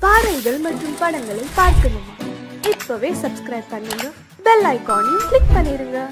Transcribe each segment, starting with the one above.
பாடல்கள் மற்றும் படங்களை பார்க்கணுமா? இப்பவே சப்ஸ்கிரைப் பண்ணுங்க, பெல் ஐகானையும் கிளிக் பண்ணிருங்க.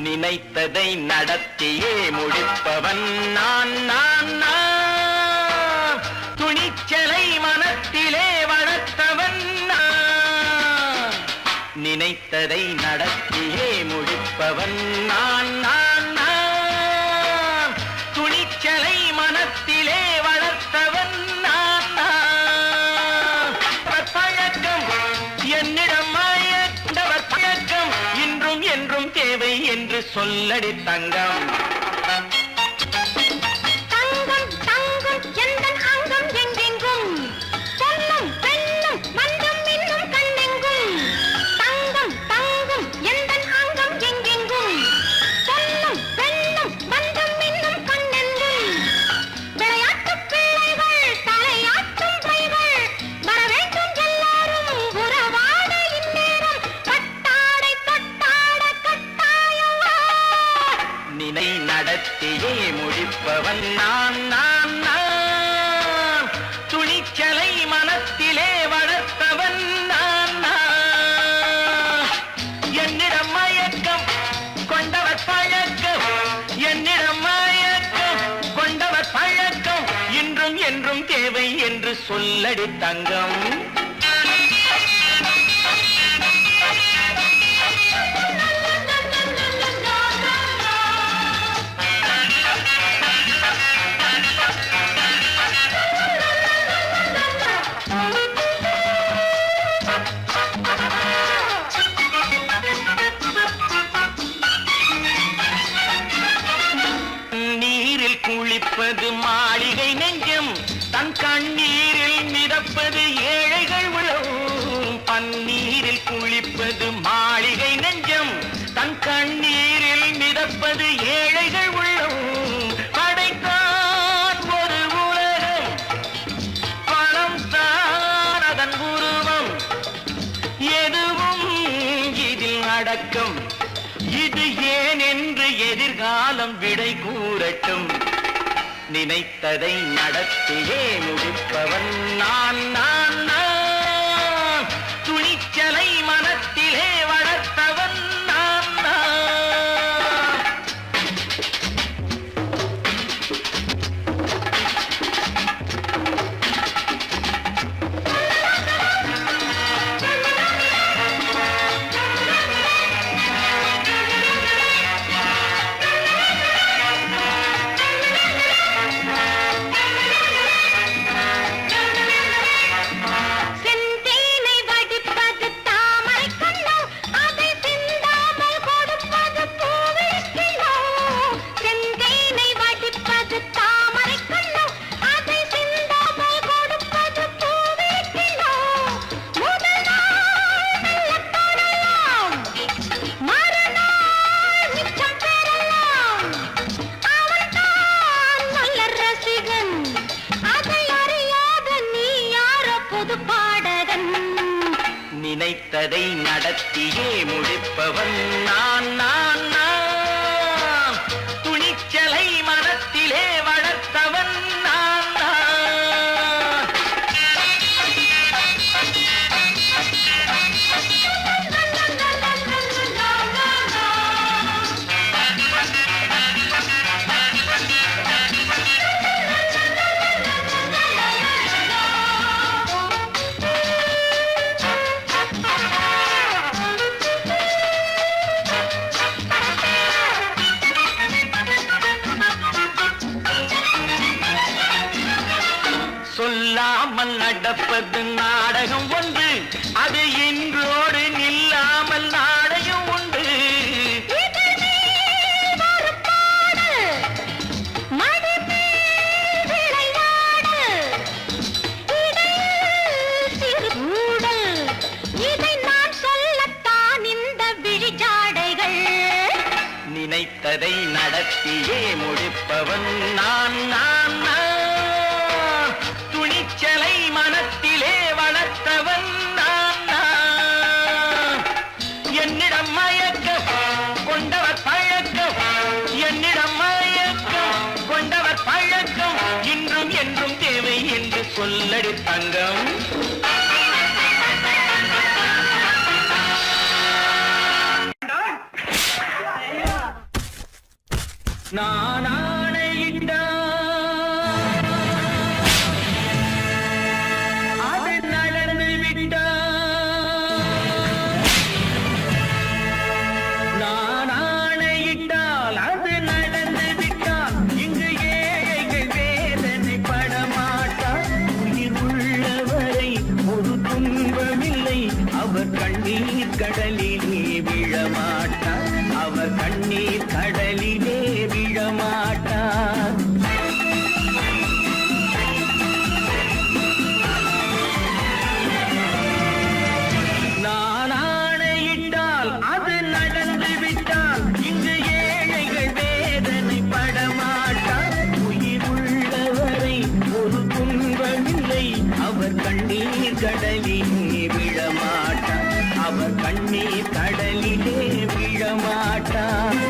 நினைத்ததை நடத்தியே முடிப்பவன் நான் நான் நான். துணிச்சலை மனத்திலே வளர்த்தவன் நான். நினைத்ததை நடத்தியே முடிப்பவன் நான் நான் நான். துணிச்சலை மனத்திலே வளர்த்தவன் நான் நான். பழக்கம் என்னிடம் மாயவர் பழக்கம் இன்றும் என்றும் தேவை என்று சொல்லடி தங்கம். தங்கம் தங்கம் எந்தன் அங்கம் எங்கெங்கும் பொன்னும் பெண்ணும் மன்றம் இன்னும் கண்ணெங்கும். தங்கம் தங்கம் எந்தன் அங்கம் எங்கெங்கும் பொன்னும் பெண்ணும் மன்றம் இன்னும் கண்ணெங்கும். விளையாட்டு பிள்ளைகள் தலையாட்டும் பைகள் வர வேண்டும் எல்லாரும் உறவாட இந்நேரம் பட்டாடை தொட்டாட கட்டாயவா. நினை நடத்தியே முடிப்பவன் நான் நான் நான். துணிச்சலை மனத்திலே வளர்த்தவன் நான் நான். என்னிடம் மயக்கம் கொண்டவர் பழக்கம். என்னிடம் மயக்கம் கொண்டவர் பழக்கம் இன்றும் என்றும் தேவை என்று சொல்லடி தங்கம். நீரில் குளிப்பது மாளிகை நெஞ்சம், தன் கண்ணீரில் மிதப்பது ஏழைகள் உழவும். பன்னீரில் குளிப்பது மாளிகை நெஞ்சம், தன் கண்ணீரில் மிதப்பது ஏழைகள் உள்ளவும். படைத்தான் ஒரு உலகம், பணம் தான் அதன் உருவம். எதுவும் இதில் அடக்கம். இது ஏன் என்று எதிர்காலம் விடை கூறட்டும். நினைத்ததை நடத்தியே முடிப்பவன் நான் நான் நான். துணிச்சலை மனத்திலே வளர்த்தவன் நான் நான். செந்தேனை வடிப்பது தாமரை கண்ணோ, அதை சிந்தாமல் கொடுப்பது பூவிழிக்கிண்ணோ. செந்தேனை வடிப்பது தாமரை கண்ணோ, அதை சிந்தாமல் கொடுப்பது பூவிழிக்கிண்ணோ. முதல் நாள் மெல்லத் தொடலாம், மறுநாள் மிச்சம் பெறலாம். அவன்தான் நல்ல ரசிகன், அதை அறியாத நீ யாரோ புது பாடகன். நினைத்ததை நடத்தியே முடிப்பவன் நான் நான் நான். துணிச்சலை மனத்திலே வளர்த்தவன் நான் நான். நடப்பது நாடகம் ஒன்று, அது இன்றோடு நில்லாமல் நாடையும் உண்டு. நினைத்ததை நடத்தியே முடிப்பவன் நான் நான் நான். துணிச்சலை மனத்திலே வளர்த்தவன் நான் நான். என்னிடம் மயக்கம் கொண்டவர் பழக்கம், என்னிடம் மயக்கம் கொண்டவர் பழக்கம், இன்றும் என்றும் தேவை என்று சொல்லடி தங்கம். நான் ஆணையிட்டால் அது நடந்து விட்டால், நான் ஆணையிட்டால் அது நடந்து விட்டால், இங்கு ஏழைகள் வேதனை படமாட்டார். உயிர் உள்ளவரை ஒரு துன்பமில்லை, அவர் கண்ணீர் கடலிலே விழமாட்டார், அவர் கண்ணீர் கடலிலே விழமாட்டார். நான் ஆணையிட்டால் அது நடந்து விட்டால், இங்கு ஏழைகள் வேதனை படமாட்டார். உயிர் உள்ளவரை ஒரு துன்பமில்லை, அவர் கண்ணீர் கடலிலே விழமாட்டார், அவர் கண்ணீர் கடலிலே விழமாட்டார்.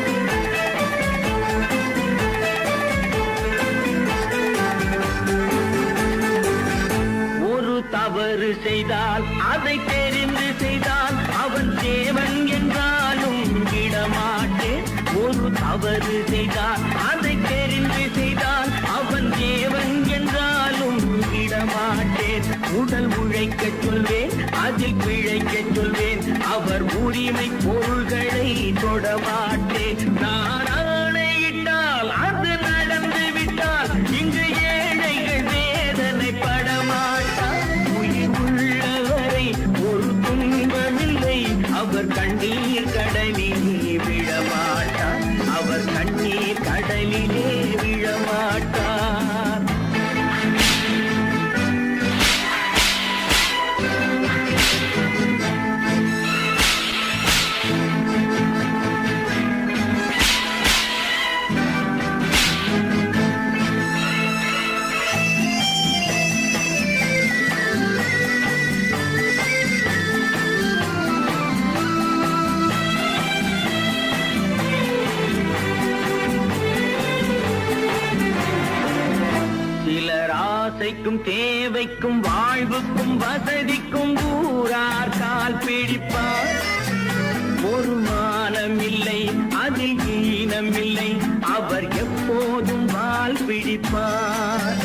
ஒரு தவறு செய்தால் அதை தெரிந்து செய்தால் அவன் தேவன் என்றாலும் விடமாட்டேன். ஒரு தவறு செய்தால் அதை தெரிந்து செய்தால் அவன் தேவன் என்றாலும் விடமாட்டேன். உடல் உழைக்கச் சொல்வேன், அதில் பிழைக்கச் சொல்வேன், அவர் உரிமை பொருள்களை தொடமாட்டேன். நான் ஆணையிட்டால் அது நடந்து விட்டால், இங்கு ஏழைகள் வேதனை படமாட்டார். உயிர் உள்ளவரை ஒரு துன்பமில்லை, அவர் கண்ணீர் கடலிலே விழமாட்டார், அவர் கண்ணீர் கடலிலே விழமாட்டார். ஆசைக்கும் தேவைக்கும் வாழ்வுக்கும் வசதிக்கும் ஊரார் கால் பிடிப்பார். ஒரு மானம் இல்லை, அதில் ஈனம் இல்லை, அவர் எப்போதும் வால் பிடிப்பார்.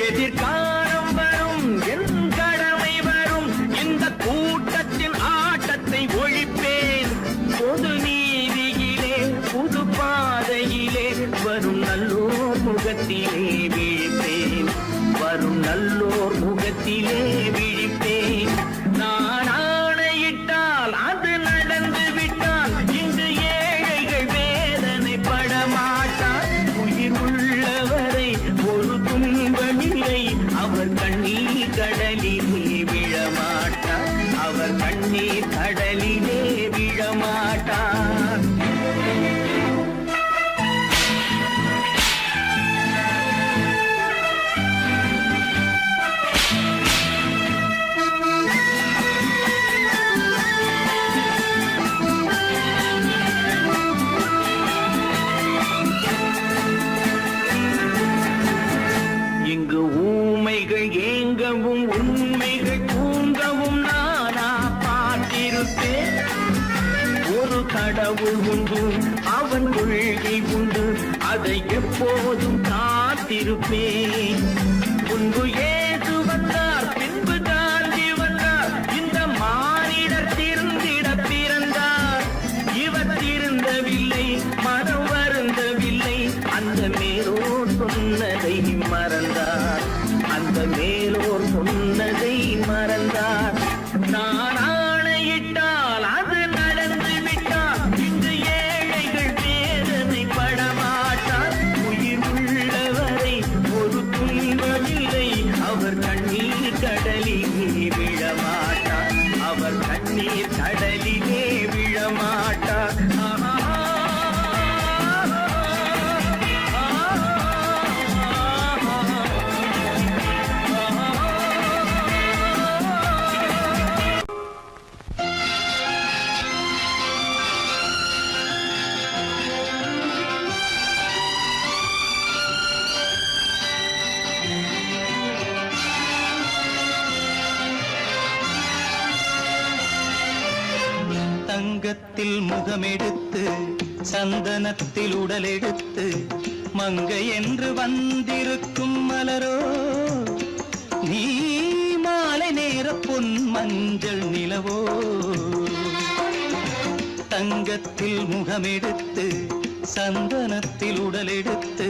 எதிர்காலம் வரும், என் கடமை வரும், இந்த கூட்டத்தின் ஆட்டத்தை ஒழிப்பேன். பொது நீதியிலே புது பாதையிலே வரும் நல்லோர் முகத்திலே விழிப்பேன், வரும் நல்லோர் முகத்திலே விழிப்பேன். நான் ஆணையிட்டால் அது நடந்து விட்டால், இங்கு ஏழைகள் வேதனை படமாட்டார். உயிர் உள்ளவரை ஒரு துன்பமில்லை, அவர் கண்ணீர் கடலிலே விழமாட்டார், அவர் கண்ணீர் கடலிலே விழமாட்டார். இங்கு ஊமைகள் ஏங்கவும் உண்மைகள் தூங்கவும் நானா பார்த்திருப்பேன். ஒரு கடவுள் உண்டு, அவன் கொள்கை உண்டு, அதை எப்போதும் காத்திருப்பேன். முன்பு ஏசு வந்தார், பின்பு காந்தி வந்தார், இந்த மானிடர் திருந்திட பிறந்தார். இவர் திருந்தவில்லை, மனம் வருந்தவில்லை, அந்த மேலோர் சொன்னதை மறந்தார், அந்த மேலோர் சொன்னதை நான் ஆணையிட்டால் அது நடந்து விட்டால் இங்கு ஏழைகள் வேதனை படமாட்டார். உயிர் உள்ளவரை ஒரு துன்பமில்லை, அவர் கண்ணீர் கடலிலே விழமாட்டார், அவர் கண்ணீர் கடலிலே விழமாட்டார். தங்கத்தில் முகமெடுத்து சந்தனத்தில் உடலெடுத்து மங்கை என்று வந்திருக்கும் மலரோ, நீ மாலை நேர பொன் மஞ்சள் நிலவோ. தங்கத்தில் முகமெடுத்து சந்தனத்தில் உடலெடுத்து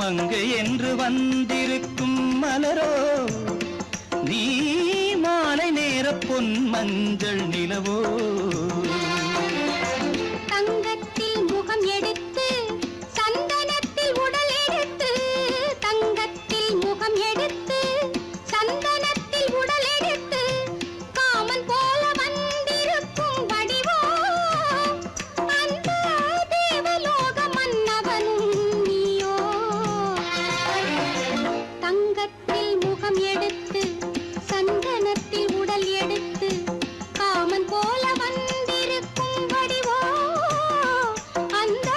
மங்கை என்று வந்திருக்கும் மலரோ, நீ மாலை நேர பொன் மஞ்சள் நிலவோ. தங்கத்தில் முகம் எடுத்து சந்தனத்தில் உடல் எடுத்து, தங்கத்தில் முகம் எடுத்து சந்தனத்தில் உடல் எடுத்து காமன் போல வந்திருக்கும் வடிவோ, அந்த தேவலோக மன்னவனும் நீயோ. தங்கத்தில் முகம் எடுத்து சந்தனத்தில் உடல் எடுத்து காமன் போல வந்திருக்கும் வடிவோ, அந்த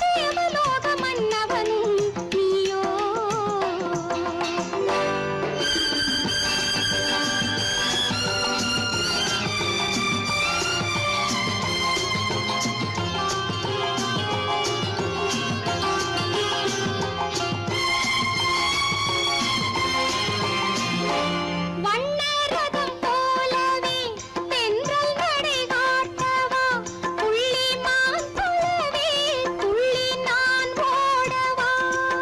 தேவலோக மன்னவனும் நீயோ. வண்ணரதம் போலவே தென்றல் நடை காட்டவா, புள்ளிமான் போலவே துள்ளி நான் ஓடவா.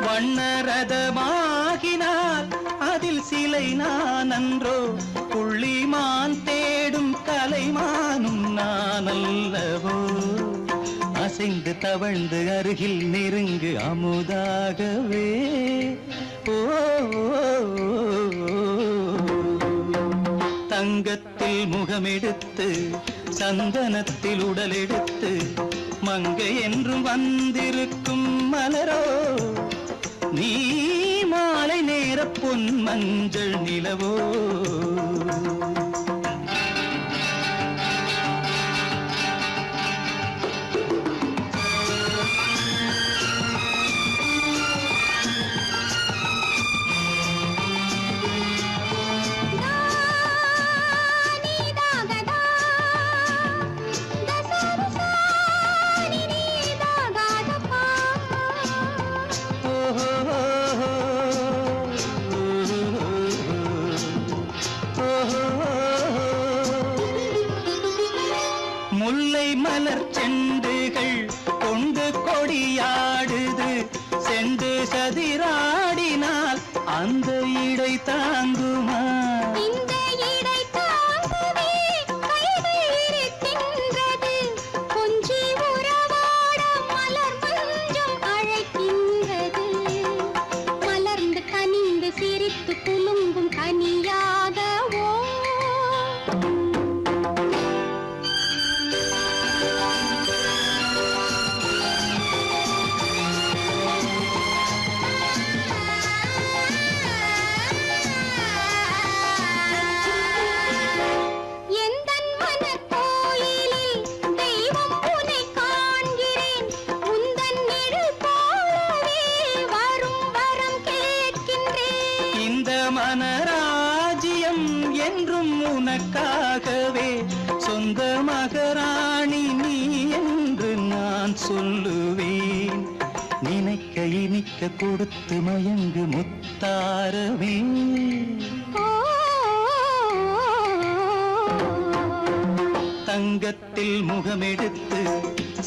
வண்ணரதமாகினால் அதில் சிலை நான் அன்றோ, புள்ளிமான் தேடும் கலைமானும் நான் அல்லவோ. அசைந்து தவழ்ந்து அருகில் நெருங்கு அமுதாகவே. ஓ, தங்கத்தில் முகமெடுத்து சந்தனத்தில் உடலெடுத்து மங்கை என்றும் வந்திருக்கும் மலரோ, நீ மாலை நேர பொன் மஞ்சள் நிலவோ. முல்லை மலர் செண்டுகள் கொண்டு கொடியாடுது, செண்டு சதிராடினால் அந்த இடை தாங்குமா. இந்த இடை தாங்கவே கைகள் இருக்கின்றது, கொஞ்சி உறவாட மலர் மஞ்சம் அழைக்கின்றது. மலர்ந்து கனிந்து சிரித்து குலுங்கும் கனியாகவோ. எந்தன் மனக்கோயிலில் தெய்வம் உன்னை காண்கிறேன், உந்தன் நிழல் போலவே வரும் வரம் கேட்கின்றேன். இந்த மனராஜ்யம் என்றும் உனக்காகவே, சொந்த மகராணி நீ என்று நான் சொல்லுவேன். நினைக்க இனிக்க கொடுத்து மயங்கு முத்தாரவே. தங்கத்தில் முகமெடுத்து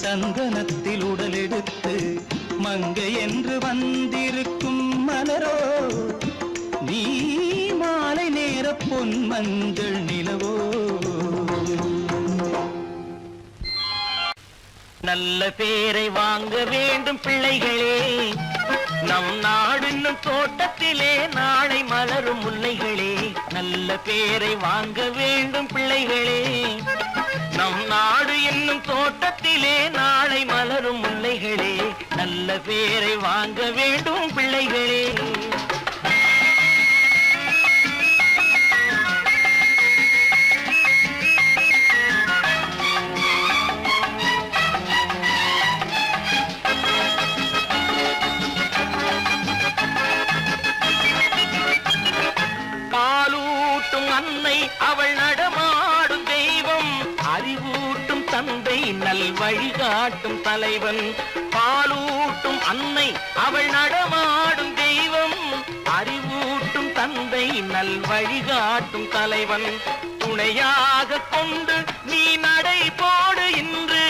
சந்தனத்தில் உடலெடுத்து மங்கை என்று வந்திருக்கும் மலரோ, நீ மாலை நேர பொன் மஞ்சள் நிலவோ. நல்ல பேரை வாங்க வேண்டும் பிள்ளைகளே, நம் நாடு என்னும் தோட்டத்திலே நாளை மலரும் முல்லைகளே. நல்ல பேரை வாங்க வேண்டும் பிள்ளைகளே, நம் நாடு என்னும் தோட்டத்திலே நாளை மலரும் முல்லைகளே. நல்ல பேரை வாங்க வேண்டும் பிள்ளைகளே. பாலூட்டும் அன்னை அவள் நடமாடும் தெய்வம், அறிவூட்டும் தந்தை நல் வழிகாட்டும் தலைவன். பாலூட்டும் அன்னை அவள் நடமாடும் தெய்வம், அறிவூட்டும் தந்தை நல் வழிகாட்டும் தலைவன். துணையாக கொண்டு நீ நடை போடு இன்று,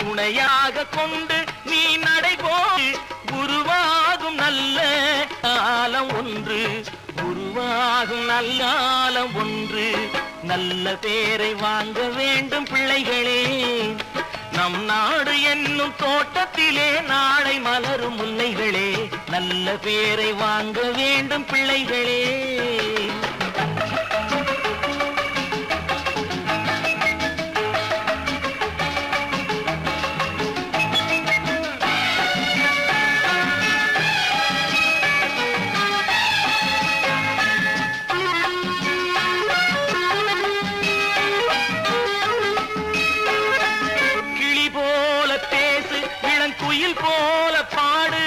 துணையாக கொண்டு நீ நடை போடு. உருவாகும் நல்ல காலம் ஒன்று, உருவாகும் நல்ல காலம் ஒன்று. நல்ல பேரை வாங்க வேண்டும் பிள்ளைகளே, நம் நாடு என்னும் தோட்டத்திலே நாளை மலரும் முல்லைகளே. நல்ல பேரை வாங்க வேண்டும் பிள்ளைகளே. குயில் போல பாடு,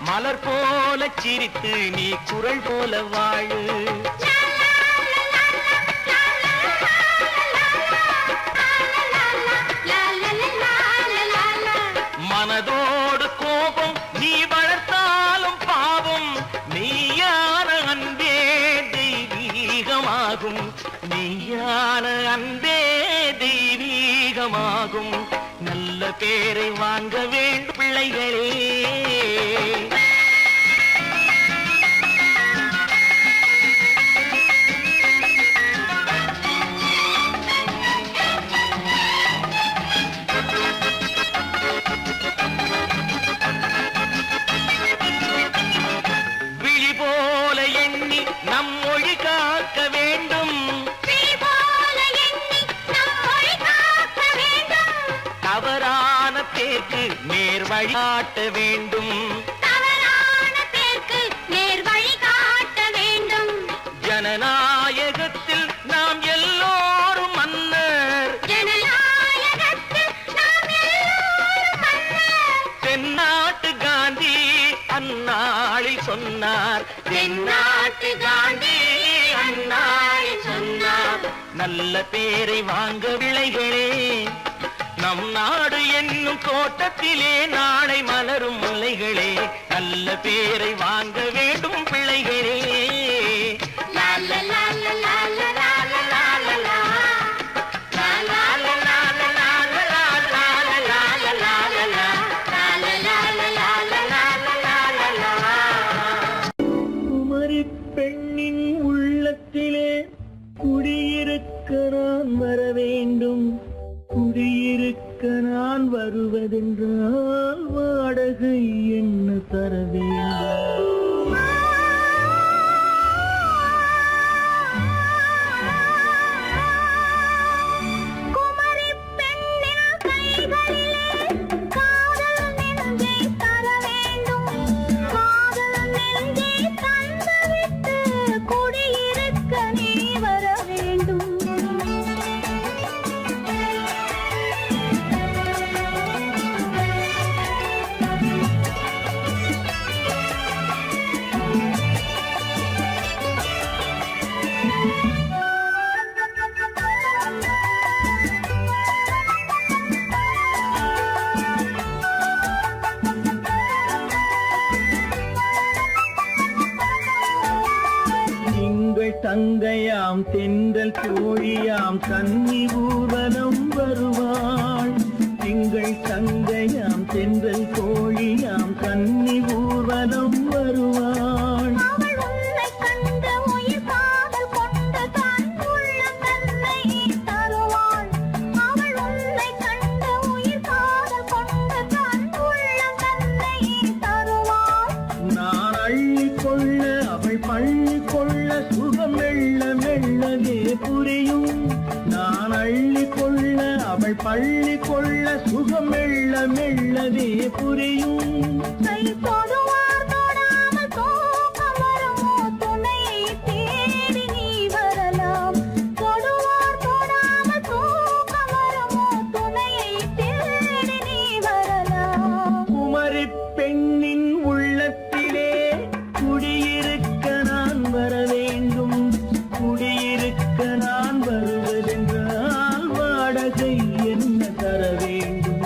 மலர் போல சிரித்து நீ குரல் போல வாழு. மனதோடு கோபம் நீ வளர்த்தாலும் பாவம், மெய்யான அன்பே தெய்வீகமாகும், மெய்யான அன்பே தெய்வீகமாகும். நல்ல பேரை வாங்க வேண்டும் பிள்ளைகளே. விழி போல எண்ணி நம் மொழி காக்க வேண்டும், தவறான பேருக்கு நேர் வழி காட்ட வேண்டும், தவறான பேருக்கு நேர் வழி காட்ட வேண்டும். ஜனநாயகத்தில் நாம் எல்லோரும் மன்னர், ஜனநாயகத்தில் நாம் எல்லோரும் மன்னர். தென்னாட்டு காந்தி அந்நாளில் சொன்னார், தென்னாட்டு காந்தி அந்நாளில் சொன்னார். நல்ல பேரை வாங்க பிள்ளைகளே, நம் நாடு என்னும் தோட்டத்திலே நாளை மலரும் முல்லைகளே. நல்ல பேரை வாங்க வேண்டும் பிள்ளைகளே. லா லா லா லா லா லா லா லா லா லா. லா லா லா லா லா லா லா லா லா லா லா லா லா லா. லா லா லா லா லா லா லா லா லா லா. குமரி பெண்ணின் உள்ளத்திலே குடியிருக்க நான் வர வேண்டும், குடியிருக்க நான் வருவதென்றால் வாடகை என்ன தர வேண்டும். குமரி பெண்ணின் கைகளிலே காதல் நெஞ்சை தர வேண்டும், காதல் நெஞ்சை தந்துவிட்டு குடியிருக்க நீ வர வேண்டும். திங்கள் தங்கையாம் தென்றல் தோழியாம் கன்னி ஊர்வலம் வருவாள், திங்கள் தங்கையாம் தென்றல் தோழியாம் கன்னி ஊர்வலம் வருவாள். அவள் உன்னை கண்டு உயிர் காதல் கொண்டு தான் உள்ளம் தன்னை கொள்ள சுகம் மெல்ல மெல்லவே புரியும். நான் அள்ளி கொள்ள அவள் பள்ளி கொள்ள சுகம் மெல்ல மெல்லவே புரியும். கை தொடுவார் தொடாமல் தூக்கம் வருமோ, துணையை தேடி நீ வரலாம். தொடுவார் தொடாமல் தூக்கம் வருமோ, துணையை தேடி நீ வரலாம். குமரி பெண்ணின் உள்ளத்திலே குடியிருக்க நான் வர வேண்டும். குடியிருக்க நான் வருவதென்றால் வாடகை என்ன தர வேண்டும்?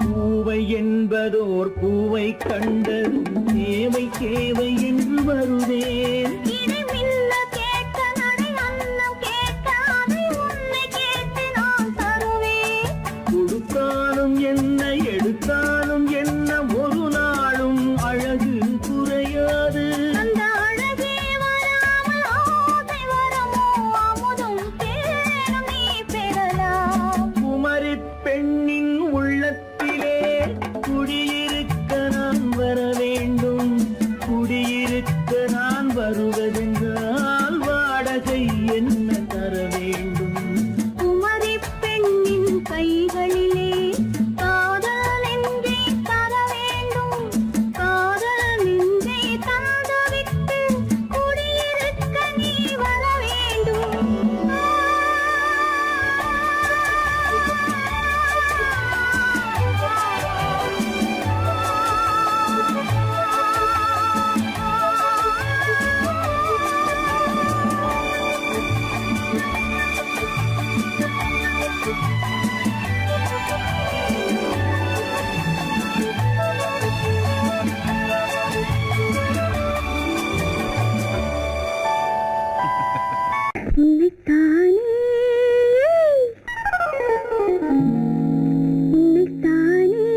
பூவை என்பதோர் பூவை கண்டதும் தேவை தேவை என்று வருவேன். இதை மில்ல கேட்க நடை அன்னம் கேட்க அதை உன்னை கேட்டு நான் தருவேன். கொடுத்தாலும் என்ன எடுத்தாலும் என்ன ஒரு நாளும் அழகு குறையாது. அந்த அழகே வராமல் ஆசை வரமோ, அமுதும் தேனும் நீ பெறலாம். குமரி பெண்ணின் உள்ளத்திலே குடியிருக்க நான் வர வேண்டும். குடியிருக்க நான் வருவதென்றால் வாடகை என்ன தர வேண்டும்? குமரி பெண்ணின் கைகளிலே காதல் நெஞ்சை தர வேண்டும். காதல் நெஞ்சை தந்துவிட்டு குடியிருக்க நீ வர வேண்டும். உன்னைத்தானே உன்னைத்தானே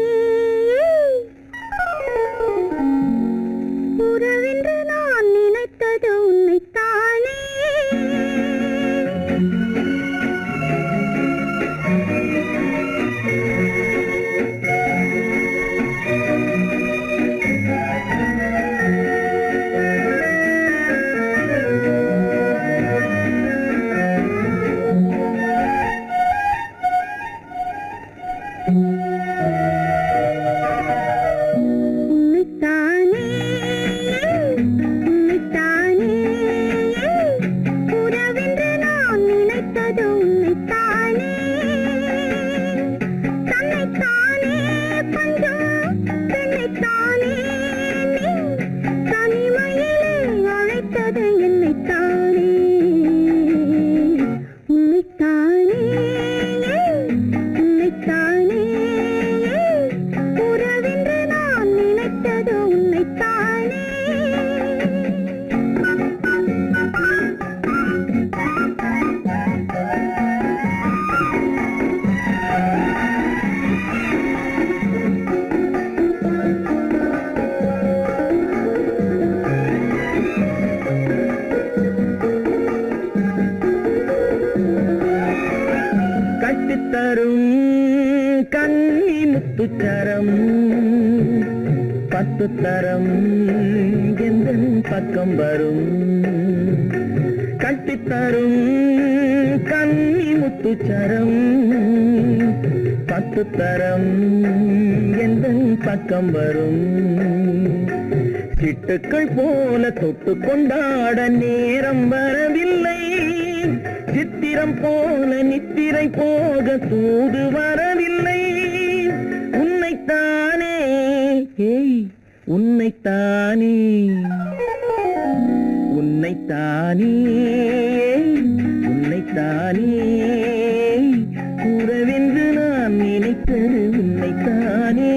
உறவென்று நான் நினைத்தது உன்னைத்தானே. உன்னைத்தானே உன்னைத்தானே உறவென்று நான் நினைத்தது உன்னைத்தானே. தன்னைத்தானே கொஞ்சம் தன்னைத்தானே நீ தனிமையிலே அழைத்தது என்னைத்தானே. உன்னைத்தானே உன்னைத்தானே உறவென்று நான் நினைத்தது உன்னைத்தானே. கட்டித்தரும் கன்னி முத்துச்சரம் 10 தரம் எந்தன் பக்கம் வரும். கட்டித்தரும் கன்னி முத்துச்சரம் 10 தரம் எந்தன் பக்கம் வரும். சிட்டுக்கள் போல தொட்டு கொண்டாட நேரம் வரவில்லை. சித்திரம் போல நித்திரை போக தூது வரவில்லை. உன்னைத்தானே ஏய் உன்னைத்தானே உன்னைத்தானே உன்னைத்தானே உறவென்று நான் நினைத்தது உன்னைத்தானே.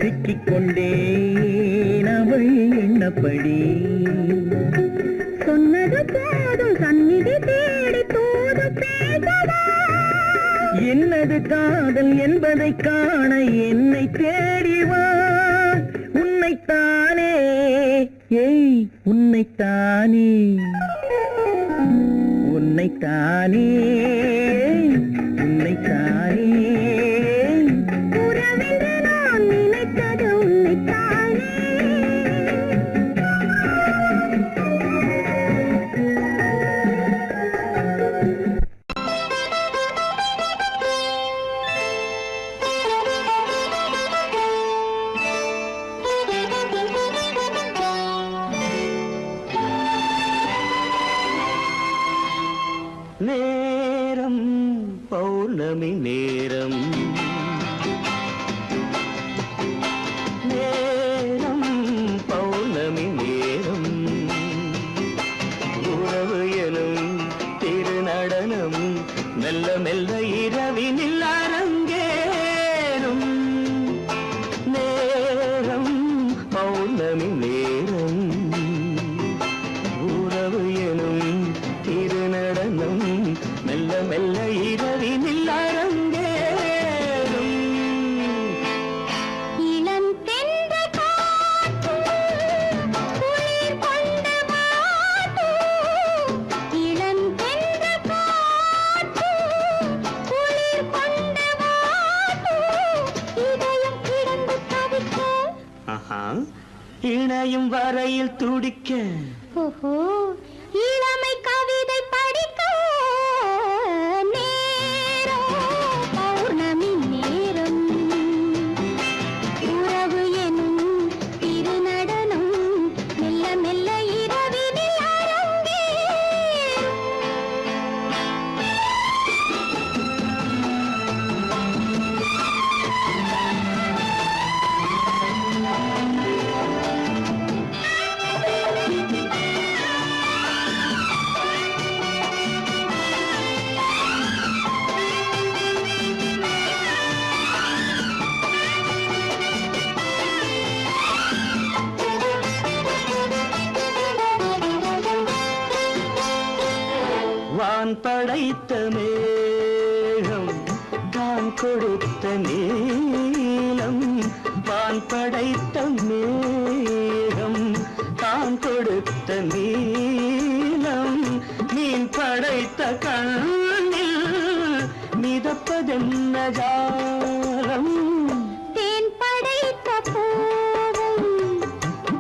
அடுக்கிக் கொண்டேன் அவள் எண்ணப்படி. சொன்னது போதும் சந்நிதி தேடி தூது பேசவா? என்னது காதல் என்பதை காண என்னை தேடிவா. உன்னைத்தானே ஏய் உன்னைத்தானே உன்னைத்தானே உன்னைத்தானே உறவென்று நான் நினைத்தது உன்னைத்தானே. நேரம் பௌர்ணமி நேரம், நேரம் பௌர்ணமி நேரம், உறவு எனும் திருநடனம் மெல்ல மெல்ல இரவினில் அரங்கேறும். நேரம் பௌர்ணமி நேரம், உறவு எனும் திருநடனம் மெல்ல மெல்ல இரவினில் அரங்கேறும். இளம் தென்றல் காற்றும் குளிர் கொண்டு வாட்டும். இளம் தென்றல் காற்றும் குளிர் கொண்டு வாட்டும். இதயம் கிடந்து தவிக்க. ஆஹா, இணையும் வரையில் துடிக்க. ஓஹோ, இளமை கவிதை படிக்க. நேரம் பௌர்ணமி நேரம், உறவு எனும் திருநடனம் மெல்ல மெல்ல இரவினில் அரங்கேறும். வான் படைத்த மேகம் தான் கொடுத்த நீலம். வான் படைத்த மேகம் தான் கொடுத்த நீலம். மீன் படைத்த கண்ணில் மிதப்பதென்ன ஜாலம். தேன் படைத்த பூவும்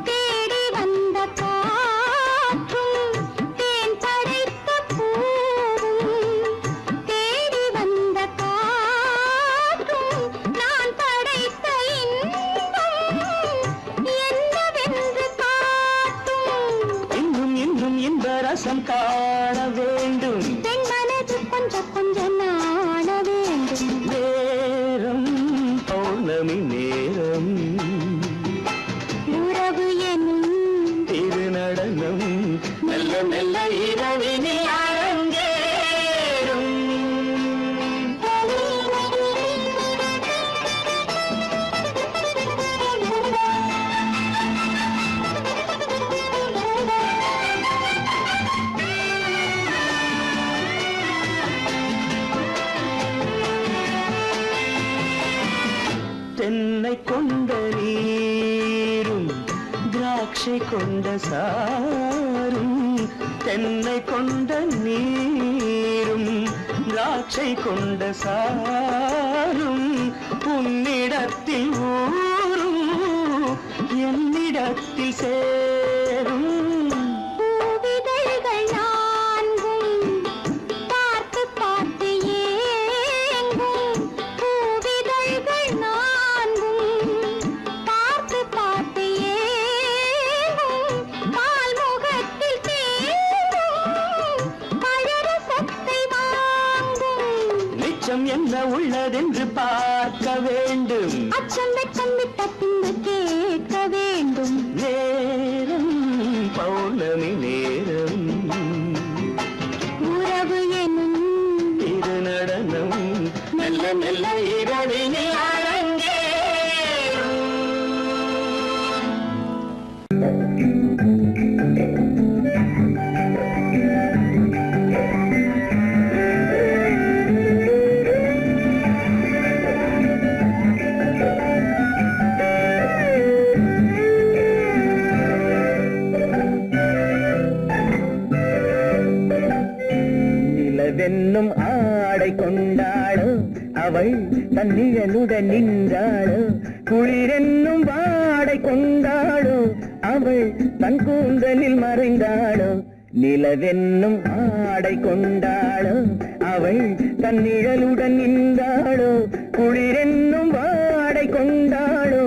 தேடி வந்த காற்றும். தேன் படைத்த பூவும் தேடி வந்த காற்றும். நான் படைத்த இன்பம் என்னவென்று காட்டும். இன்னும் இன்னும் இன்ப ரசம் காண வேண்டும். பெண் மனது கொஞ்சம் கொஞ்சம் நாண வேண்டும். நேரம் பௌர்ணமி நேரம், உறவு எனும் திருநடனம் மெல்ல மெல்ல இரவினில் அரங்கேறும். தென்னை கொண்ட நீரும் திராட்சை கொண்ட சாரும். தென்னை கொண்ட நீரும் திராட்சை கொண்ட சாரும். உன்னிடத்தில் ஊரும் என்னிடத்தில் சேரும். பூவிதழ்கள் நான்கும் பார்த்து பார்த்து ஏங்கும். பூவிதழ்கள் நான்கும் பார்த்து பார்த்து ஏங்கும். பால்முகத்தில் தேங்கும் பழரசத்தை வாங்கும். நிச்சம் என்ன உள்ளதென்று பார்க்க வேண்டும். அச்சம் வெச்சம் விட்ட பின்பு கேட்க வேண்டும். நேரம் அவள் தன்னிழலுடன் நின்றாளோ குளிரென்னும் வாடை கொண்டாளோ அவள் தன் கூந்தலில் மறைந்தாளோ நிலவென்னும் ஆடை கொண்டாளோ அவள் தன் நிழலுடன் நின்றாளோ குளிரென்னும் வாடை கொண்டாளோ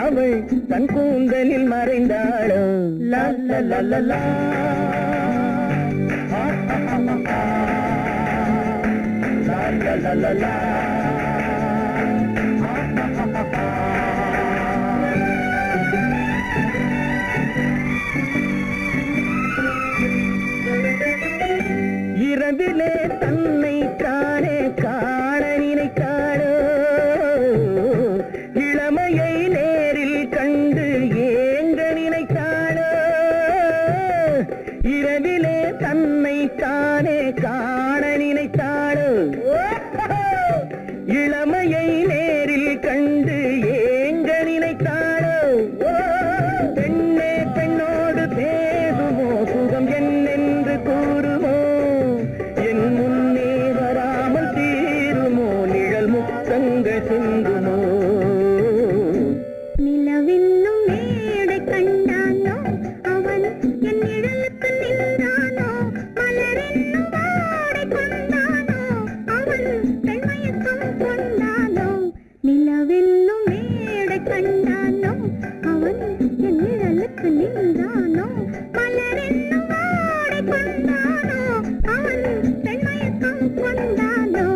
அவள் தன் கூந்தலில் மறைந்தாளோ லா லா லா லா லா. La la la la. இரவிலே தன்னை தானே காண நினைத்தாளோ இளமையை நேரில் கண்டு ஏங்க நினைத்தாளோ இரவிலே தன்னை தானே காண நினைத்தாளோ இளமையை நேரில் கண்டு ஏங்க நினைத்தாளோ பெண்ணே பெண்ணோடு பேசுமோ சுகம் என்னென்று கூறுமோ என் முன்னே வராமல் தீருமோ நிழல் முத்தங்கள் சிந்துமோ நிலவென்னும் மேடை கண்டானோ அவன் என் நிழலுக்கு நின்றானோ மலரென்னும் வாடை கொண்டானோ அவன் பெண்மயக்கம் கொண்டானோ நிலவென்னும் மேடை கண்டானோ அவன் என் நிழலுக்கு நின்றானோ மலரென்னும் வாடை கொண்டானோ அவன் பெண்மயக்கம் கொண்டானோ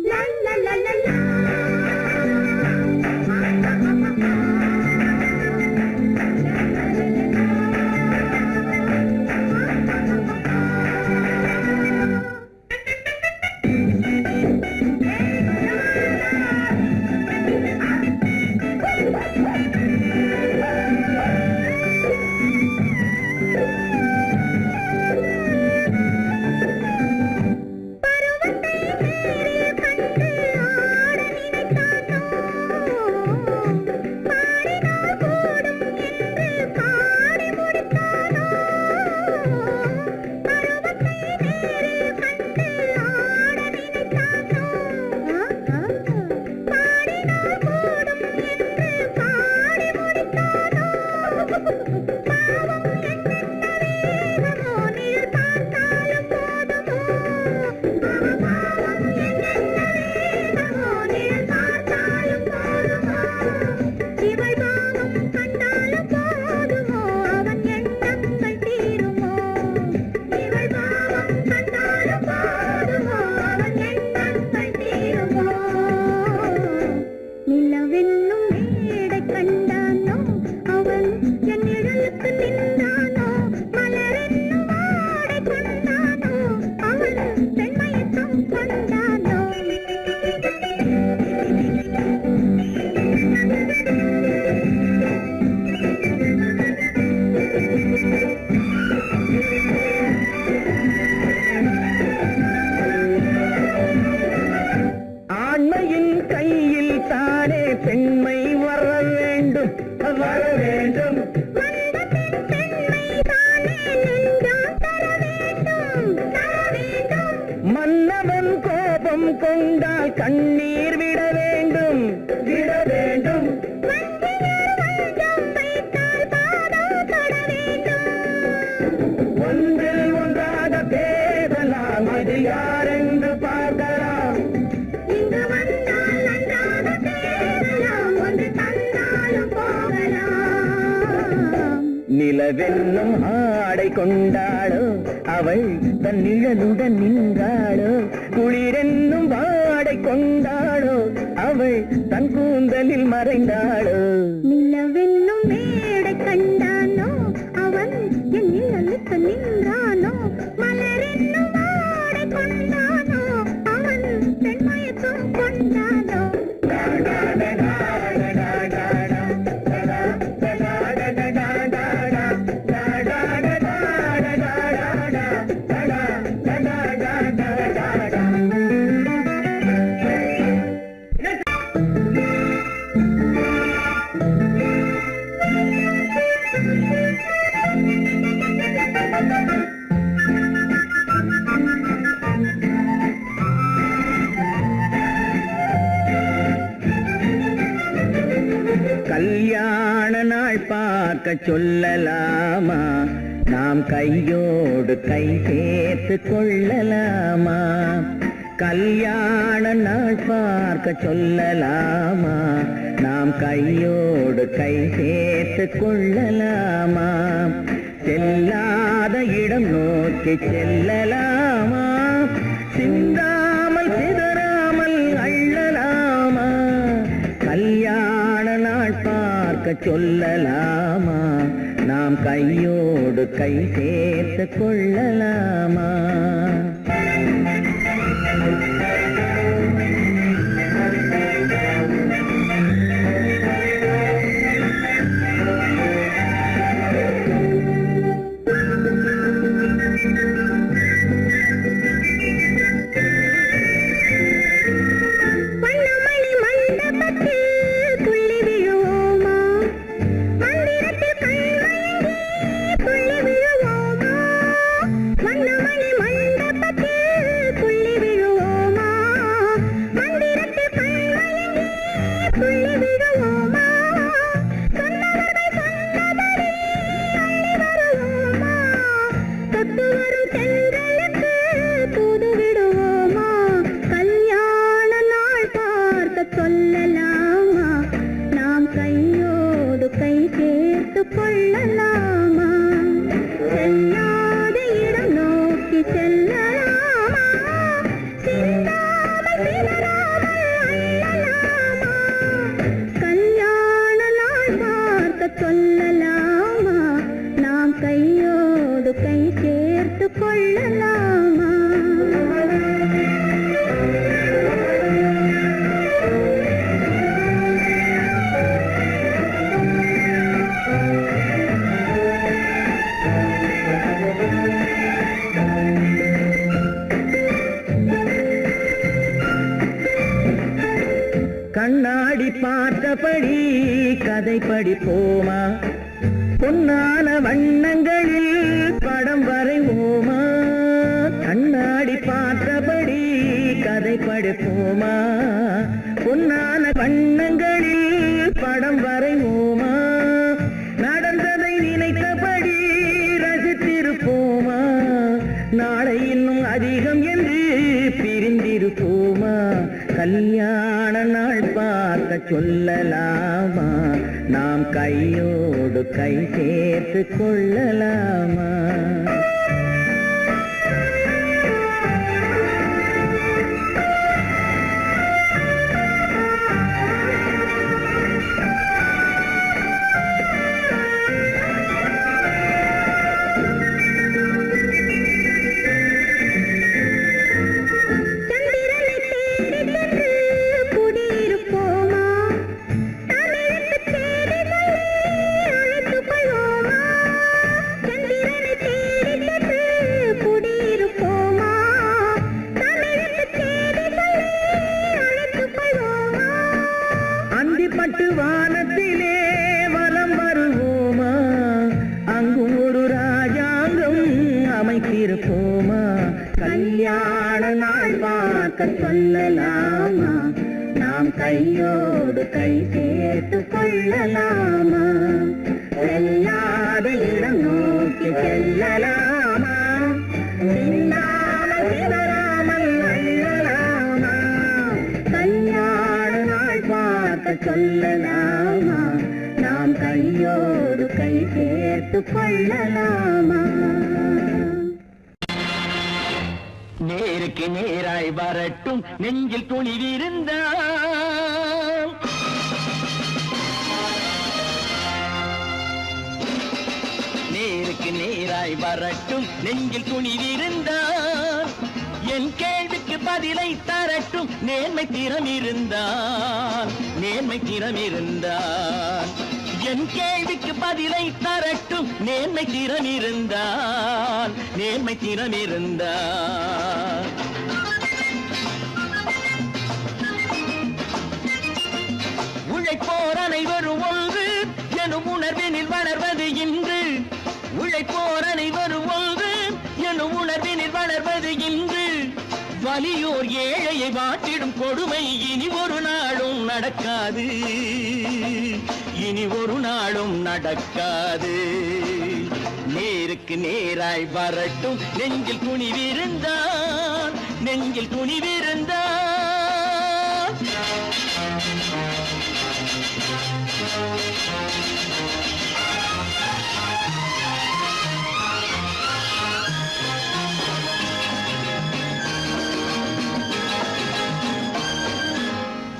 லா லா லா லா லா. நிலவென்னும் மேடை கண்டானோ அவன் என் நிழலுக்கு நின்றானோ மலரென்னும் வாடை கொண்டானோ அவன் பெண்மயக்கம் கொண்டானோ ஆண்மையின் கையில் தானே பெண்மை வர வேண்டும் வர வேண்டும் மன்னவன் கோபம் கொண்டால் கண்ணீர் விட வேண்டும் விட வேண்டும் ஒன்றில் ஒன்றாக பேசலாம் அது யாரென்று பார்க்கலாம் இங்கு வந்தால் நன்றாக பேசலாம் ஒன்று தந்தாலும் போகலாம் நிலவென்னும் ஆடை கொண்டாளோ அவள் தன் நிழலுடன் நின்றாளோ குளிரென்னும் வாடை கொண்டாளோ அவள் தன் கூந்தலில் மறைந்தாளோ நிலவென்னும் மேடை கண்டானோ அவன் என் நிழலுக்கு நின்றானோ மலரென்னும் வாடை கொண்டானோ அவன் பெண்மயக்கம் கொண்டானோ கல்யாண நாள் பார்க்க சொல்லலாமா, நாம் கையோடு கை சேர்த்து கொள்ளலாமா. கல்யாண நாள் பார்க்க சொல்லலாமா, நாம் கையோடு கை சேர்த்து கொள்ளலாமா. செல்லாத இடம் நோக்கி செல்லலாமா, சிந்தாமல் சிதறாமல் அள்ளலாமா. கல்யாண நாள் பார்க்க சொல்லலாமா, நாம் கையோடு கை சேர்த்து கொள்ளலாமா. கண்ணாடி பார்த்தபடி கதை படிப்போமா, பொன்னான வண்ணங்களில் படம் வரைவோமா. கண்ணாடி பார்த்தபடி கதை படிப்போமா, பொன்னான வண்ணங்களில் படம் வரைவோமா. நடந்ததை நினைத்தபடி ரசித்திருப்போமா, நாளை இன்னும் அதிகம் என்று பிரிந்திருப்போமா. கல்யாண நாள் பார்க்க சொல்லலாமா, நாம் கையோடு கை சேர்த்து கொள்ளலாமா. பட்டு வானத்திலே வலம் வருவோமா, அங்கு ஒரு ராஜாங்கம் அமைத்திருப்போமா. கல்யாண நாள் பார்க்க சொல்லலாமா, நாம் கையோடு கை சேர்த்து கொள்ளலாமா. செல்லாத இடம் நோக்கி செல்லலாமா, சிந்தாமல் சிதறாமல் அள்ளலாமா. கல்யாண நாள் பார்க்க சொல்லலாமா, நாம் கையோடு கை சேர்த்து கொள்ளலாமா. நேருக்கு நேராய் வரட்டும் நெஞ்சில் துணிவிருந்தால், நேருக்கு நேராய் வரட்டும் நெஞ்சில் துணிவிருந்தால், என் கேள்விக்கு பதிலை தரட்டும் நேர்மை திறம் இருந்தால், நேர்மை திறம் இருந்தால். என் கேள்விக்கு பதிலை தரட்டும் நேர்மை திறம் இருந்தால், நேர்மை திறம் இருந்தால். உழைப்போர் அனைவரும் ஒன்று எனும் உணர்வினில் வளர்வது இன்று, உழைப்போர் அனைவரும் ஒன்று எனும் உணர்வினில் வளர்வது இன்று. வலியோர் ஏழையை வாட்டிடும் கொடுமை இனி ஒரு நாளும் நடக்காது, இனி ஒரு நாளும் நடக்காது. நேருக்கு நேராய் வரட்டும் நெஞ்சில் துணிவிருந்தான், நெஞ்சில் துணிவிருந்தான்.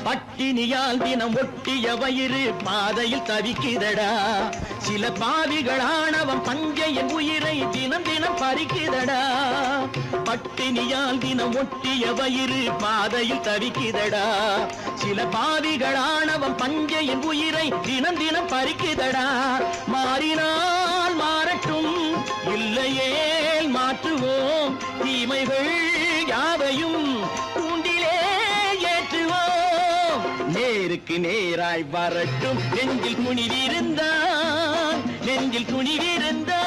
பட்டினியால் தினம் ஒட்டிய வயிறு பாதையில் தவிக்குதடா. சில பாவிகளானவன் பஞ்சையின் உயிரை தினம் தினம் பறிக்குதடா. பட்டினியால் தினம் ஒட்டிய வயிறு பாதையில் தவிக்குதடா. சில பாவிகளானவன் பஞ்சையின் உயிரை தினம் தினம் பறிக்குதடா. மாறினால் மாறட்டும், இல்லையே மாற்றுவோம். தீமைகள் யாவையும் தூண்டிலே ஏற்றுவோம். நேருக்கு நேராய் வரட்டும் நெஞ்சில் துணிவிருந்தான், நெஞ்சில் துணிவிருந்தான்.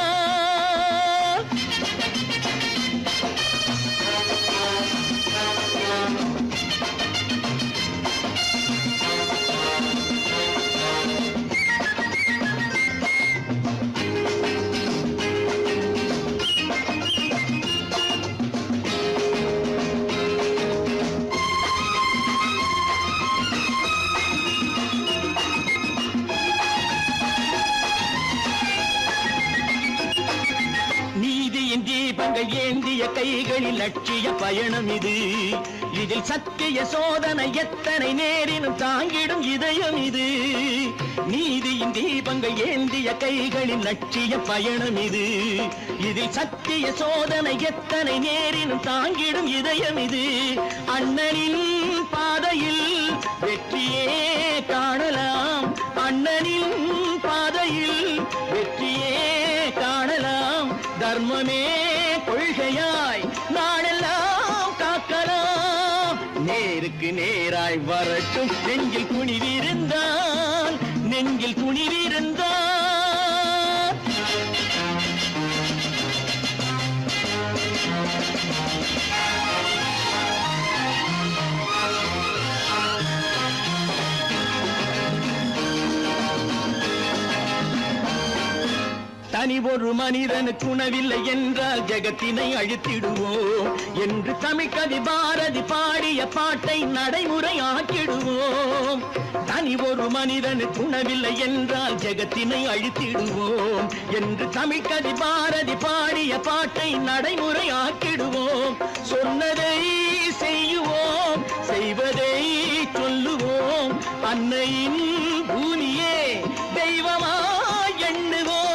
தீபங்கள் ஏந்திய கைகளில் லட்சிய பயணம் இது. இதில் சத்திய சோதனை எத்தனை நேரினும் தாங்கிடும் இதயம் இது. நீதியின் தீபங்கள் ஏந்திய கைகளில் லட்சிய பயணம் இது. இதில் சத்திய சோதனை எத்தனை நேரினும் தாங்கிடும் இதயம் இது. அண்ணனின் பாதையில் வெற்றியே காணலாம், அண்ணனின் பாதையில் வெற்றியே காணலாம். தர்மமே கொள்கையாய் நாளெல்லாம் காக்கலாம். நேருக்கு நேராய் வரட்டும் நெஞ்சில் துணிவிருந்தான், நெஞ்சில் துணிவிருந்தான். தனி ஒரு மனிதனுக்கு உணவில்லை என்றால் ஜெகத்தினை அழித்திடுவோம் என்று தமிழ் கவி பாரதி பாடிய பாட்டை நடைமுறை ஆக்கிடுவோம். தனி ஒரு மனிதனுக்கு உணவில்லை என்றால் ஜெகத்தினை அழித்திடுவோம் என்று தமிழ் கவி பாரதி பாடிய பாட்டை நடைமுறை ஆக்கிடுவோம். சொன்னதை செய்யுவோம், செய்வதை சொல்லுவோம். அன்னையின் பூமியே தெய்வமா எண்ணுவோம்.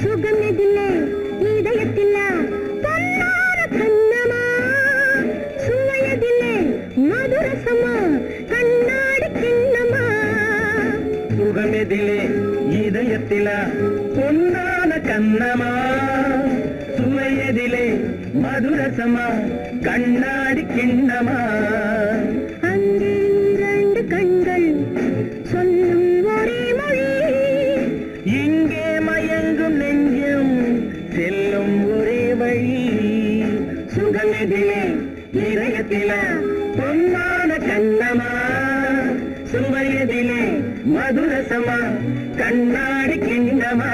சுகமெதிலே இதயத்தில பொன்னார கண்ணமா, சுவையதிலே மதுரசமா கண்ணாடி கிண்ணமா. சுகமெதிலே இதயத்தில பொன்னான கண்ணமா, சுவையதிலே மதுரசமா கண்ணாடி கிண்ணமா. அங்கே இரண்டு கண்கள் சொல்லும் ஒரே மொழி, இங்கே மயங்கும் நெஞ்சும் செல்லும் ஒரே வழி. சுகமெதிலே இதயத்தில பொன்னான கண்ணமா, சுவையதிலே மதுரசமா கண்ணாடி கிண்ணமா.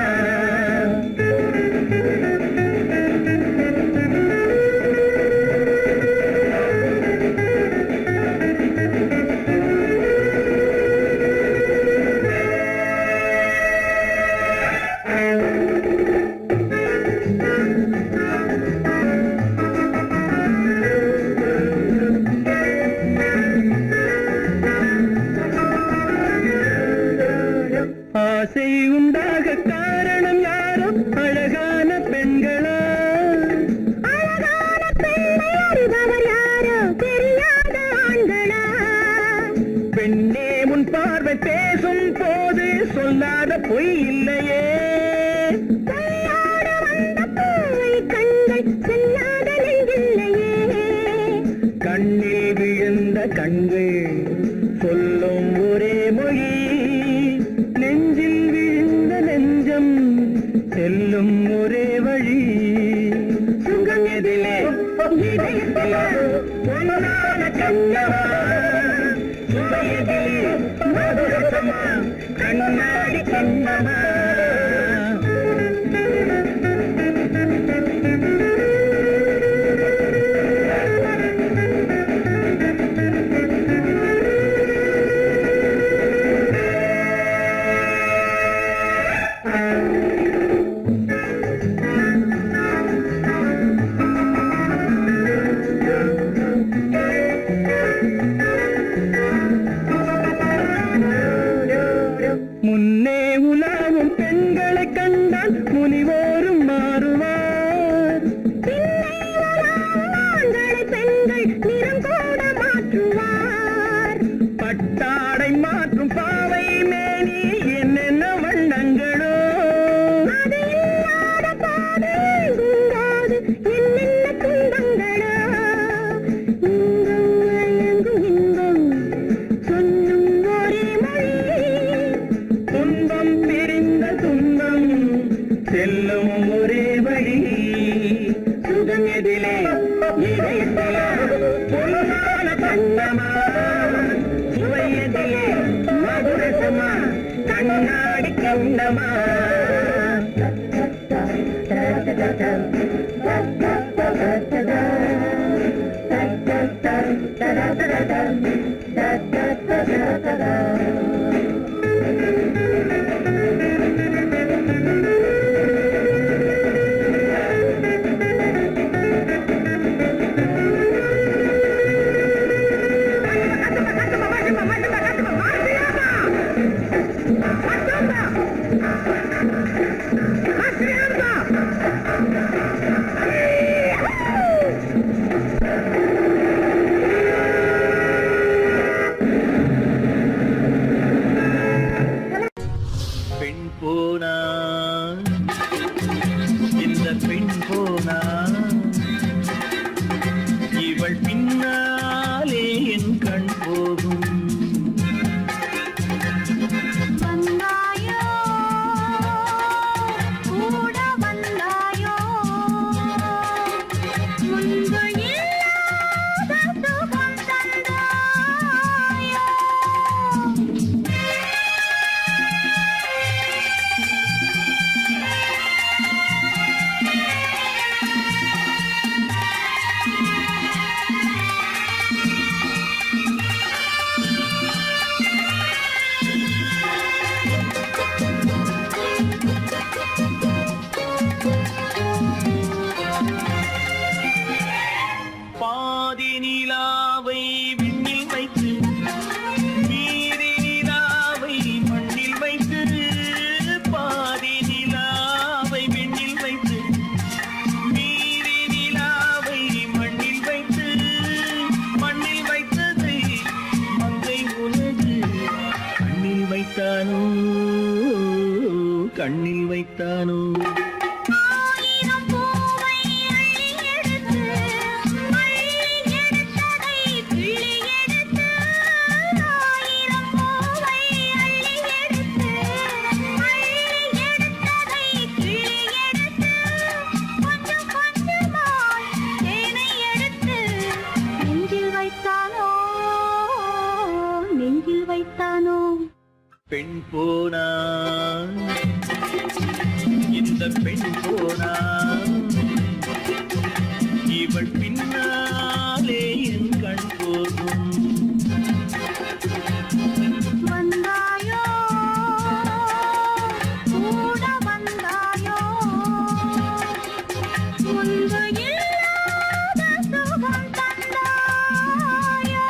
ஆசை உண்டாக காரணம் சுகமெதிலே இதயத்திலே பொன்னான கண்ணவா சுவையதிலே மதுரசமா கண்ணாடி கண்ணமா முன்னே உலாவும் பெண்களை கண்டால் முனிவோரும் மாறுவார் பெண்கள் நிறம் கூட மாற்றுவார் பட்டாடை மாற்றும் பாவை மேனி என்னென்ன வண்ணங்களோ அது இல்லாத பாதை எங்குங்காது என்னென்ன துன்பங்களோ இன்பம் மயங்கும் இன்பம் சொல்லும் ஒரே மொழி துன்பம் பிரிந்த துன்பம் செல்லும் ஒரே வழி சுகம் எதிலே இதயத்திலே பொன்னான கண்ணமா சுவை எதிலே மதுரசமா கண்ணாடி கண்ணமா பெண் போனா இந்த பெண் போனா இவள் பின்னாலே என் கண் போகும் வந்தாயோ கூட வந்தாயோ முன்பு இல்லாத சுகம் தந்தாயோ பாதி நிலாவை விண்ணில் வைத்து மீதி நிலாவை மண்ணில் வைத்து பாதி நிலாவை விண்ணில் வைத்து மீதி நிலாவை மண்ணில் வைத்து மண்ணில் வைத்ததை மங்கை உலகு கண்ணில் வைத்தானோ கண்ணில் வைத்தானோ ஆயிரம் பூவை அள்ளி எடுத்து அள்ளி எடுத்ததை கிள்ளி எடுத்து ஆயிரம் பூவை அள்ளி எடுத்து அள்ளி எடுத்ததை கிள்ளி எடுத்து கொஞ்சம் கொஞ்சமாய் தேனை எடுத்து நெஞ்சில் வைத்தானோ நெஞ்சில் வைத்தானோ பெண் போனா இந்த பெண் போனா இவள் பின்னாலே என் கண் போகும் வந்தாயோ கூட வந்தாயோ முன்பு இல்லாத சுகம் தந்தாயோ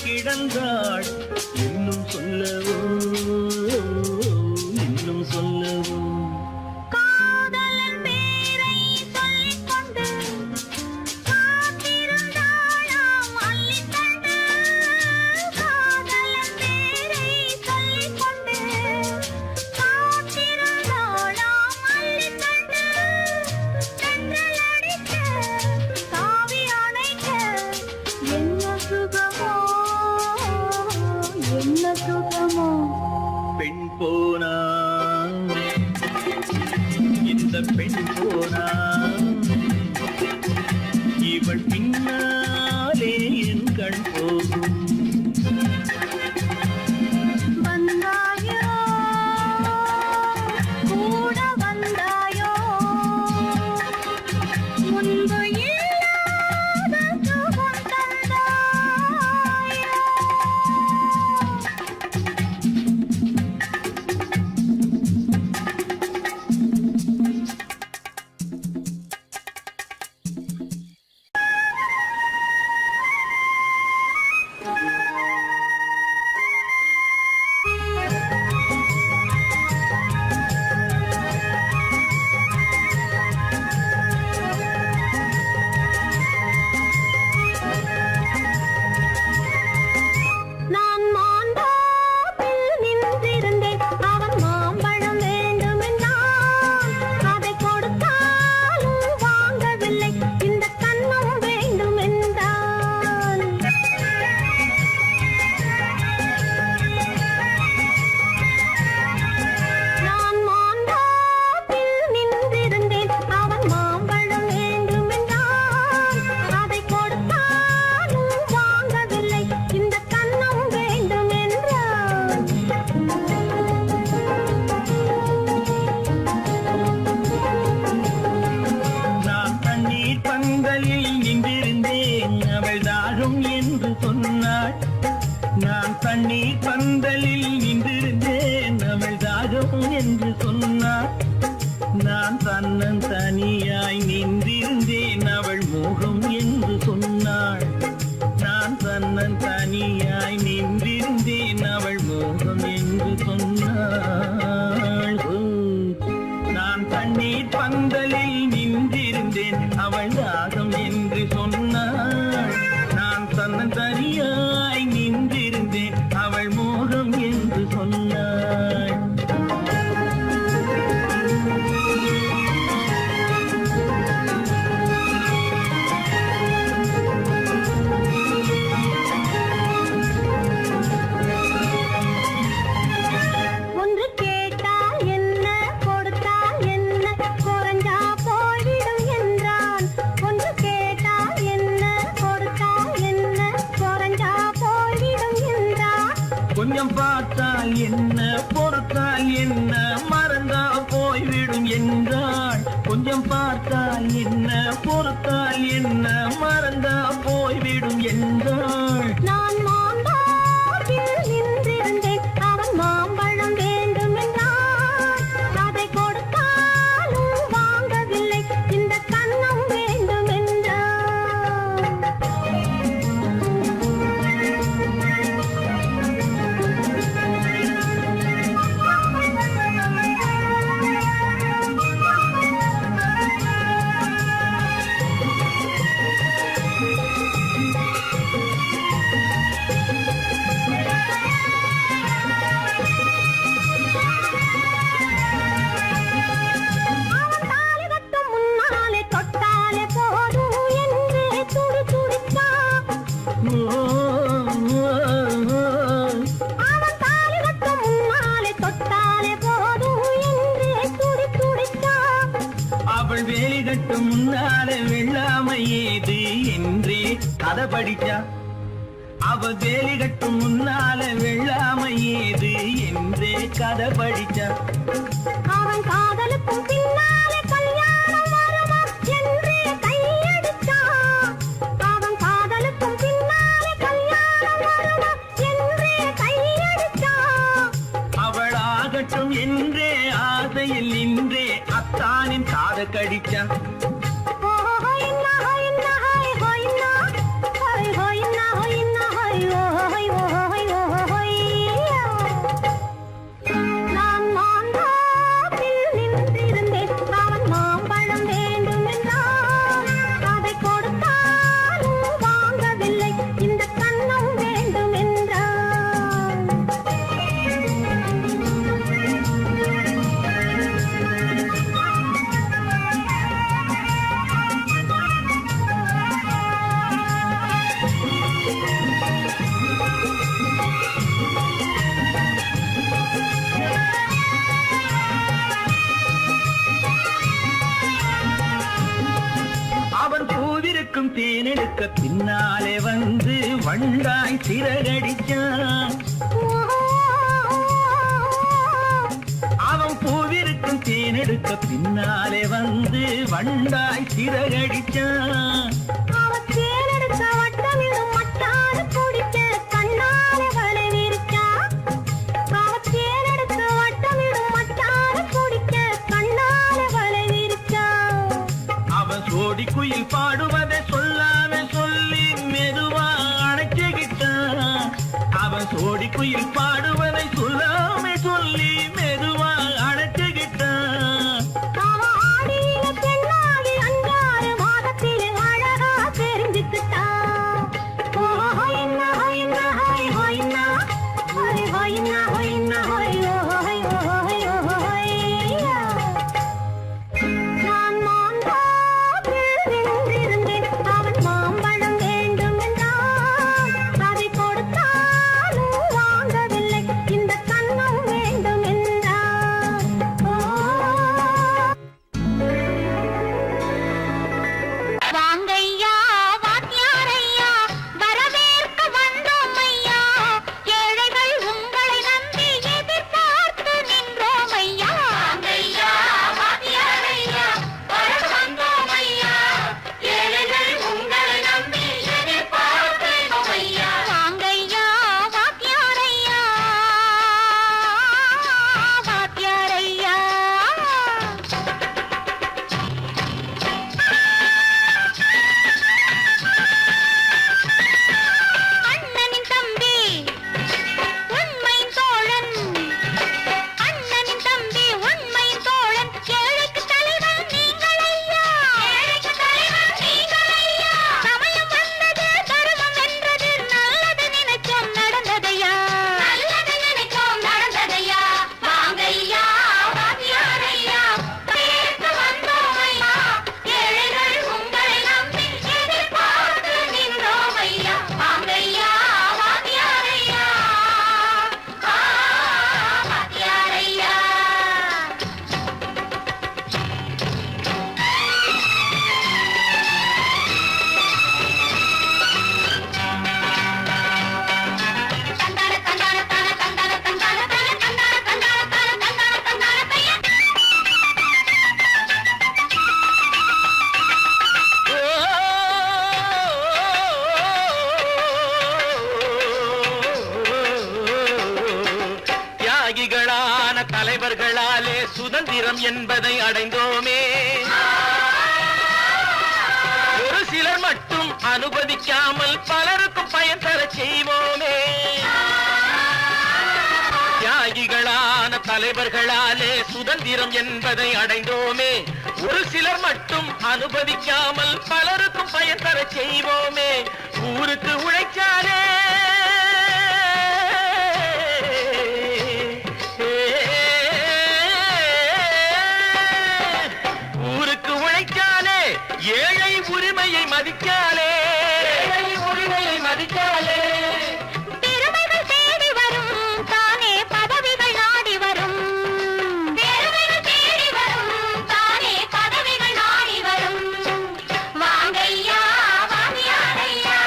கிடந்தாள். இன்னும் சொல்லவோ இன்னும் சொல்லவோ காதலன் பேரை சொல்லிக் கொண்டு காத்திருந்தாளாம் அள்ளித்தண்டு. காதலன் பேரை சொல்லிக் கொண்டு காத்திருந்தாளாம் அள்ளித்தண்டு. தென்றல் அடிக்க தாவி அணைக்க என்ன சுகமோ என்ன சுகமோ. பெண் போனா இந்த பெண் போனா இவள் பின்னாலே என் கண் போகும். வந்தாயோ கூட வந்தாயோ முன்பு இல்லாத சுகம் தந்தாயோ. நான் மாந்தோப்பில் நின்றிருந்தேன். அவன் மாம்பழம் வேண்டுமென்றான். அதை கொடுத்தாலும் வாங்கவில்லை. இந்த கன்னம் வேண்டுமென்றான். நான் மாந்தோப்பில் நின்றிருந்தேன். அவன் மாம்பழம் வேண்டுமென்றான். அதை கொடுத்தாலும் வாங்கவில்லை. இந்த கன்னம் வேண்டுமென்றான். நான் தண்ணீர் பந்தலில் நின்றிருந்தேன், அவள் தாகம் என்று சொன்னாள். நான் தண்ணீர் பந்தலில் நின்றிருந்தேன், அவள் தாகம் என்று சொன்னாள். நான் தன்னன் தனியாய் நின்றிருந்தேன், அவள் மோகம் என்று சொன்னாள். நான் தன்னன் தனியாய் நின்றிருந்தேன், அவள் மோகம் என்று சொன்னாள். ஓ, நான் தண்ணீர் பந்தலில் நின்றிருந்தேன், அவள் தாகம் என்று சொன்னாள். நான் தன்னன் தனியாய் நின்றிருந்தேன், அவள் மோகம் என்று சொன்னாள். ஒன்று கேட்டால் என்ன கொடுத்தால் என்ன குறைஞ்சா போய்விடும் என்றான். ஒன்று கேட்டால் என்ன கொடுத்தால் என்ன குறைஞ்சா போய்விடும் என்றான். கொஞ்சம் பார்த்தால் என்ன பொறுத்தால் என்ன மறந்தா போய்விடும் என்றாள். கொஞ்சம் பார்த்தால் என்ன பொறுத்தால் என்ன மறந்தா போய்விடும் என்றாள். நான் மாந்தோப்பில் நின்றிருந்தேன். அவன் மாம்பழம் வேண்டுமென்றான். அதை கொடுத்தாலும் வாங்கவில்லை. இந்த கன்னம் வேண்டுமென்றான். அவன் தாலி கட்டும் முன்னாலே தொட்டாலே போதும் என்றே துடி துடித்தான். அவன் தாலி கட்டும் முன்னாலே தொட்டாலே போதும் என்றே துடி துடித்தான். அவள் வேலி கட்டும் முன்னாலே வெள்ளாமை ஏது என்றே கதை படிச்சா. அவள் வேலி கட்டும் முன்னாலே வெள்ளாமை ஏது என்றே கதை படிச்சா. அவன் காதலுக்கும் பின்னாலே கல்யாணம் வருமா என்றே கையடித்தான். அவன் காதலுக்கும் பின்னாலே கல்யாணம் வருமா என்றே கையடித்தான். அவள் ஆகட்டும் என்றே ஆசையில் நின்றே அத்தானின் காத கடிச்சா. ஹோயின்னா ஹோயின்னா ஹோய் ஹோயின்னா ஹோய் ஹோயின்னா ஹோயின்னா ஹோய் ஓ தேனெடுக்க பின்னாலே வந்து வண்டாய் சிறகடிச்சான். அவன் பூவிருக்கும் தேனெடுக்க பின்னாலே வந்து வண்டாய் சிறகடிச்சான். அவன் தேனெடுக்க வட்டமிடும் மட்டான குடிக்க கண்ணாலே வலை விரிச்சா. அவன் தேனெடுக்க வட்டமிடும் மட்டான குடிக்க கண்ணாலே வலை விரிச்சா. அவன் சோடி குயில் பாடுவதை சொல்லாம சொல்லி மெதுவா அணைச்சுக்கிட்டான். அவன் சோடி குயில் பாடுவதை சொல்லாம சொல்லி மெதுவா அணைச்சுக்கிட்டான். அவன் ஆடியில பெண்ணாகி 5 மாதத்திலே அழகா தெரிஞ்சுக்கிட்டா. ஓ ஹொய்னா ஹொய்னா ஹொய் ஹொய்னா ஹொய் ஹொய்னா ஹொய்னா ஹொய் ஹொய் ஹொய் ஹொய்யா. நான் மாந்தாப்பில் நின்றிருந்தேன். அவன் மாம்பழம் வேண்டும் என்றான். அதை கொடுத்தாலும் வாங்கவில்லை. இந்த கன்னம் வேண்டும் என்றான். வாங்கையா வாத்தியாரையா வரவேற்க வந்தோம் ஐயா. ஏழைகள் உங்களை நம்பி எதிர்பார்த்து நின்றோம் ஐயா. வாங்கையா வாத்தியாரையா வர வந்தோம் ஐயா. ஏழைகள் உங்களை நம்பி எதிர்பார்த்து நின்றோம் ஐயா. வாங்கையா வாத்தியாரையா வாத்தியாரையா. அண்ணனின் தம்பி உண்மையின் தோழன். அண்ணனின் தம்பி உண்மையின் தோழன். ஏழைக்கு தலைவன் நீங்கள் ஐயா. ஏழைக்கு தலைவன் நீங்கள் ஐயா. சமயம் வந்தது தர்மம் வென்றது. நல்லது நினைச்சோம் நடந்ததையா. நல்லது நினைச்சோம் நடந்ததையா. வாங்கையா வாத்தியாரையா பேச வந்தோம் ஐயா. ஏழைகள் உங்களை நம்பி எதிர்பார்த்து நின்றோம் ஐயா. வாங்கையா வாத்தியாரையா வாத்தியாரையா. தந்தான தந்தான தன தந்தான தந்தான தன தந்தான தந்தான தன தந்தான தந்தான தையா. தியாகிகளான தலைவர்களாலே சுதந்திரம் என்பதை அடைந்தோமே. ஒரு சிலர் மட்டும் அனுமதிக்காமல் பலருக்கும் பயன் தர செய்வோமே. தியாகிகளான தலைவர்களாலே சுதந்திரம் என்பதை அடைந்தோமே. ஒரு சிலர் மட்டும் அனுமதிக்காமல் பலருக்கும் பயன் தர செய்வோமே. ஊருக்கு உழைச்சாலே ஊருக்கு உழைச்சாலே ஏழை உரிமையை மதிக்காலே. ஏழை உரிமையை மதிக்காலே. பெருமைகள் தேடி வரும் தானே பதவிகள் நாடி வரும். பெருமைகள் தேடி வரும் தானே பதவிகள் நாடி வரும். வாங்கையா வாத்தியாரையா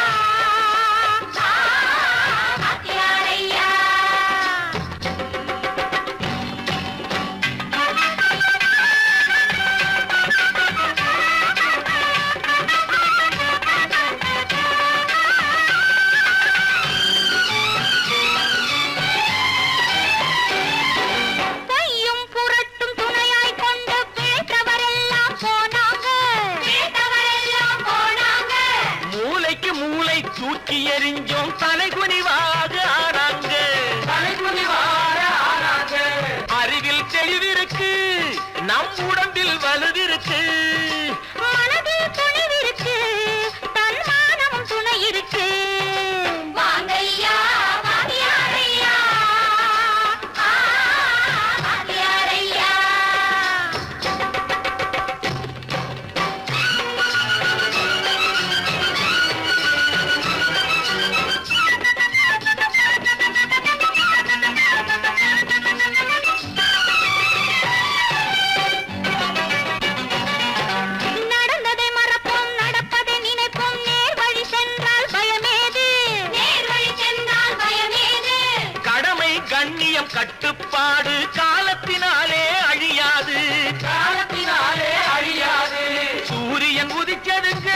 சத்தியம் கட்டுப்பாடு காலத்தினாலே அழியாது, காலத்தினாலே அழியாது. சூரியன் உதிச்சதுங்க,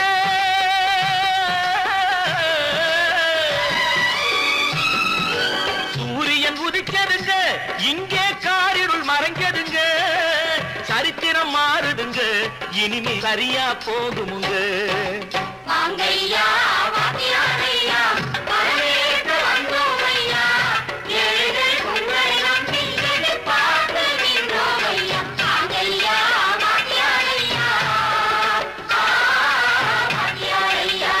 சூரியன் உதிச்சதுங்க, இங்கே காரிருள் மறைஞ்சதுங்க. சரித்திரம் மாறுதுங்க, இனிமே சரியா போகுமுங்க. வாங்கய்யா வாத்தியாரையா வரவேற்க வந்தோமையா ஏழைகள் உங்களை நம்பி எதிர்பார்த்து நின்றோமையா. வாங்கய்யா வாத்தியாரையா வாத்தியாரையா.